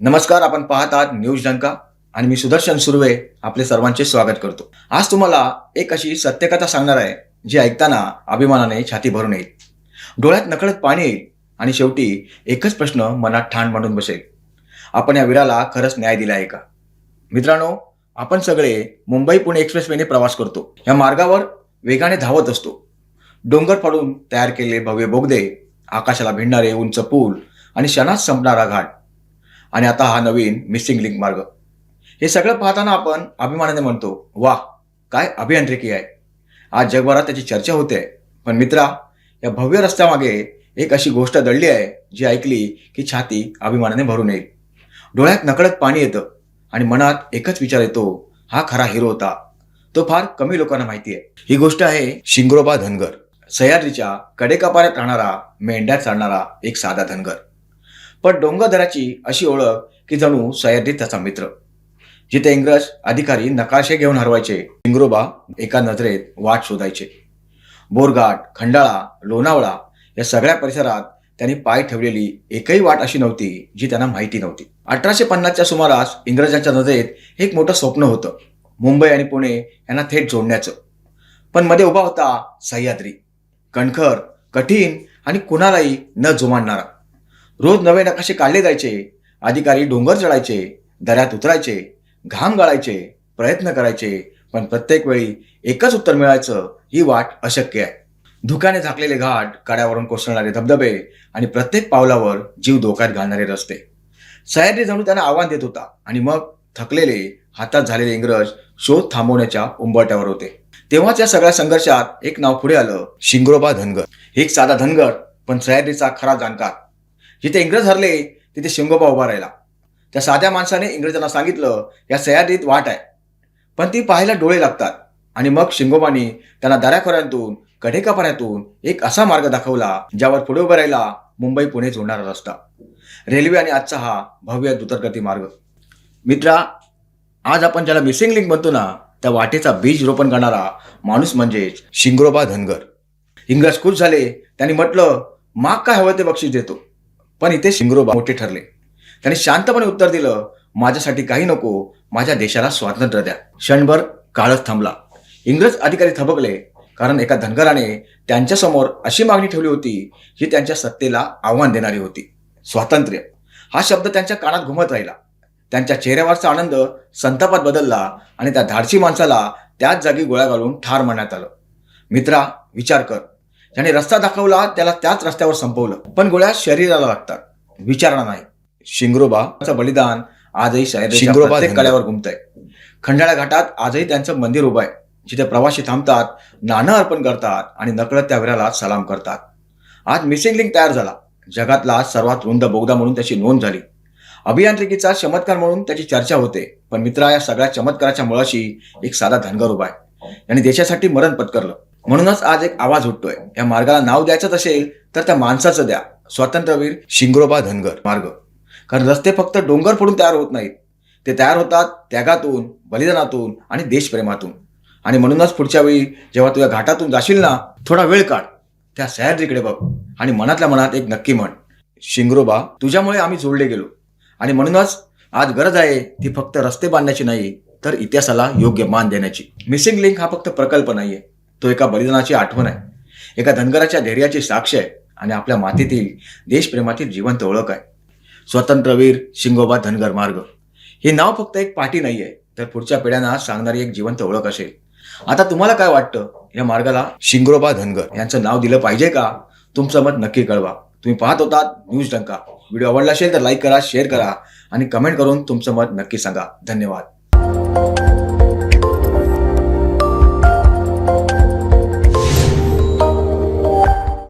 नमस्कार, आपण पाहत आहात न्यूज डंका आणि मी सुदर्शन सुर्वे आपले सर्वांचे स्वागत करतो। आज तुम्हाला एक अशी सत्यकथा सांगणार आहे जी ऐकताना अभिमानाने छाती भरून येईल, डोळ्यात नकळत पाणी येईल आणि शेवटी एकच प्रश्न मनात ठाण मांडून बसेल, आपण या वीराला खरंच न्याय दिला आहे का? मित्रांनो, आपण सगळे मुंबई पुणे एक्सप्रेसवेने प्रवास करतो। या मार्गावर वेगाने धावत असतो। डोंगर फाडून तयार केलेले भव्य बोगदे, आकाशाला भिडणारे उंच पूल आणि क्षणात संपणारा घाट, आणि आता हा नवीन मिसिंग लिंक मार्ग। हे सगळं पाहताना आपण अभिमानाने म्हणतो, वाह, काय अभियांत्रिकी आहे। आज जगभरात त्याची चर्चा होते। पण मित्रा, या भव्य रस्त्यामागे एक अशी गोष्ट दडली आहे जी ऐकली की छाती अभिमानाने भरून येईल, डोळ्यात नकळत पाणी येतं आणि मनात एकच विचार येतो, हा खरा हिरो होता। तो फार कमी लोकांना माहिती आहे। ही गोष्ट आहे शिंगरोबा धनगर, सह्याद्रीच्या कडेकपाऱ्यात राहणारा, मेंढ्या चालणारा एक साधा धनगर। पण डोंगरदऱ्याची अशी ओळख की जणू सह्याद्रीत त्याचा मित्र। जिथे इंग्रज अधिकारी नकाशे घेऊन हरवायचे, शिंगरोबा एका नजरेत वाट शोधायचे। बोरघाट, खंडाळा, लोणावळा या सगळ्या परिसरात त्यांनी पाय ठेवलेली एकही वाट अशी नव्हती जी त्यांना माहिती नव्हती। 1850च्या सुमारास इंग्रजांच्या नजरेत एक मोठं स्वप्न होतं, मुंबई आणि पुणे यांना थेट जोडण्याचं। पण मध्ये उभा होता सह्याद्री, कणखर, कठीण आणि कुणालाही न जुमानणारा। रोज नवे नकाशे काढले जायचे, अधिकारी डोंगर चढायचे, दऱ्यात उतरायचे, घाम गाळायचे, प्रयत्न करायचे, पण प्रत्येक वेळी एकच उत्तर मिळायचं, ही वाट अशक्य आहे। धुक्याने झाकलेले घाट, कड्यावरून कोसळणारे धबधबे आणि प्रत्येक पावलावर जीव धोक्यात घालणारे रस्ते। सह्याद्री जणू त्यांना आव्हान देत होता। आणि मग थकलेले, हातात झालेले इंग्रज शोध थांबवण्याच्या उंबरठ्यावर होते। तेव्हाच या सगळ्या संघर्षात एक नाव पुढे आलं, शिंगरोबा धनगर। एक साधा धनगर, पण सह्याद्रीचा खरा जाणकार। जिथे इंग्रज हरले तिथे शिंगोबा उभा राहिला। त्या साध्या माणसाने इंग्रजांना सांगितलं, या सह्याद्रीत वाट आहे, पण ती पाहायला डोळे लागतात। आणि मग शिंगोबानी त्यांना दऱ्याखोऱ्यातून, कडेकपाऱ्यातून एक असा मार्ग दाखवला ज्यावर पुढे उभा राहिला मुंबई पुणे जोडणारा रस्ता, रेल्वे आणि आजचा हा भव्य द्रुतगती मार्ग। मित्रा, आज आपण ज्याला मिसिंग लिंक म्हणतो ना, त्या वाटेचा बीज रोपण करणारा माणूस म्हणजेच शिंगरोबा धनगर। इंग्रज खुश झाले, त्यांनी म्हटलं, माग काय हवं ते बक्षीस देतो। पण इथे शिंगरोबा मोठे ठरले। त्यांनी शांतपणे उत्तर दिलं, माझ्यासाठी काही नको, माझ्या देशाला स्वातंत्र्य द्या। क्षणभर काळच थांबला। इंग्रज अधिकारी थबकले, कारण एका धनगराने त्यांच्यासमोर अशी मागणी ठेवली होती जी त्यांच्या सत्तेला आव्हान देणारी होती। स्वातंत्र्य हा शब्द त्यांच्या कानात घुमत राहिला। त्यांच्या चेहऱ्यावरचा आनंद संतापात बदलला आणि त्या धाडसी माणसाला त्याच जागी गोळ्या घालून ठार मारण्यात आलं। मित्रा, विचार कर, ज्याने रस्ता दाखवला त्याला त्याच रस्त्यावर संपवलं। पण गोळ्या शरीराला लागतात, विचारांना नाही। शिंगरोबाचं बलिदान आजही सह्याद्रीच्या प्रत्येक कड्यावर घुमतंय। खंडाळा घाटात आजही त्यांचं मंदिर उभं आहे, जिथे प्रवासी थांबतात, नाणं अर्पण करतात आणि नकळत त्या वीराला सलाम करतात। आज मिसिंग लिंक तयार झाला, जगातला सर्वात रुंद बोगदा म्हणून त्याची नोंद झाली, अभियांत्रिकीचा चमत्कार म्हणून त्याची चर्चा होते। पण मित्रा, या सगळ्या चमत्काराच्या मुळाशी एक साधा धनगर उभा आहे, याने देशासाठी मरण पत्करलं। म्हणूनच आज एक आवाज उठतोय, या मार्गाला नाव द्यायचं असेल तर त्या माणसाचं द्या, स्वातंत्र्यवीर शिंगरोबा धनगर मार्ग। कारण रस्ते फक्त डोंगर फोडून तयार होत नाहीत, ते तयार होतात त्यागातून, बलिदानातून आणि देशप्रेमातून। आणि म्हणूनच पुढच्या वेळी जेव्हा तू या घाटातून जाशील ना, थोडा वेळ काढ, त्या सह्याद्रीकडे बघ आणि मनातल्या मनात एक नक्की म्हण, शिंगरोबा, तुझ्यामुळे आम्ही जोडले गेलो। आणि म्हणूनच आज गरज आहे ती फक्त रस्ते बांधण्याची नाही, तर इतिहासाला योग्य मान देण्याची। मिसिंग लिंक हा फक्त प्रकल्प नाहीये, तो एका बलिदानाची आठवण आहे, एका धनगराच्या धैर्याची साक्ष आहे आणि आपल्या मातीतील देशप्रेमातील जिवंत ओळख आहे। स्वातंत्र्यवीर शिंगोबा धनगर मार्ग हे नाव फक्त एक पाठी नाहीये, तर पुढच्या पिढ्यांना सांगणारी एक जिवंत ओळख असेल। आता तुम्हाला काय वाटतं, या मार्गाला शिंगरोबा धनगर यांचं नाव दिलं पाहिजे का? तुमचं मत नक्की कळवा। तुम्ही पाहत होतात न्यूज डंका। व्हिडिओ आवडला असेल तर लाईक करा, शेअर करा आणि कमेंट करून तुमचं मत नक्की सांगा। धन्यवाद।